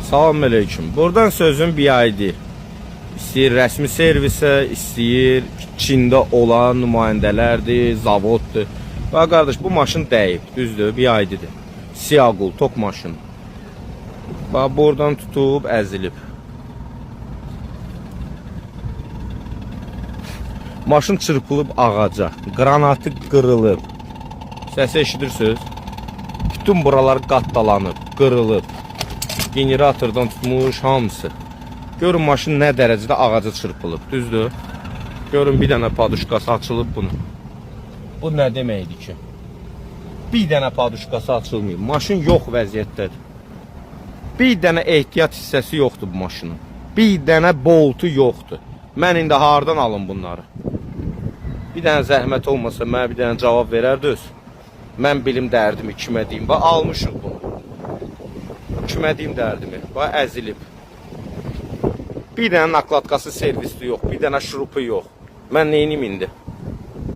Salamünaleyküm. Buradan sözüm bir aydır. İstəyir rəsmi servisə, istəyir Çində olan nümayəndələrdir, zavoddur. Bax qardaş, bu maşın dəyib, düzdür, bir aydıdır. Siyaqul, tok maşın. Bax buradan tutub əzilib. Maşın çırpılıb ağaca, qranatı qırılıb. Səsi eşidirsiniz? Bütün buralar qatdalanıb, qırılıb. Generatordan tutmuş hamısı. Görün maşın nə dərəcədə ağaca çırpılıb, düzdür? Görün bir dənə paduşkası açılıb bunun. Bu nə deməkdir ki? Bir dənə paduşkası açılmayıb. Maşın yox vəziyyətdədir. Bir dənə ehtiyat hissəsi yoxdur bu maşının. Bir dənə boltu yoxdur. Mən indi hardan alım bunları? Bir dənə zəhmət olmasa mənə bir dənə cavab verərdiniz. Mən bilim dərdimi, kimə deyim. Bax almışıq bunu. Kimə deyim dərdimi? Bax əzilib. Bir dənə nakladkası servisi yox, bir dənə şurupu yox. Mən neynim indi?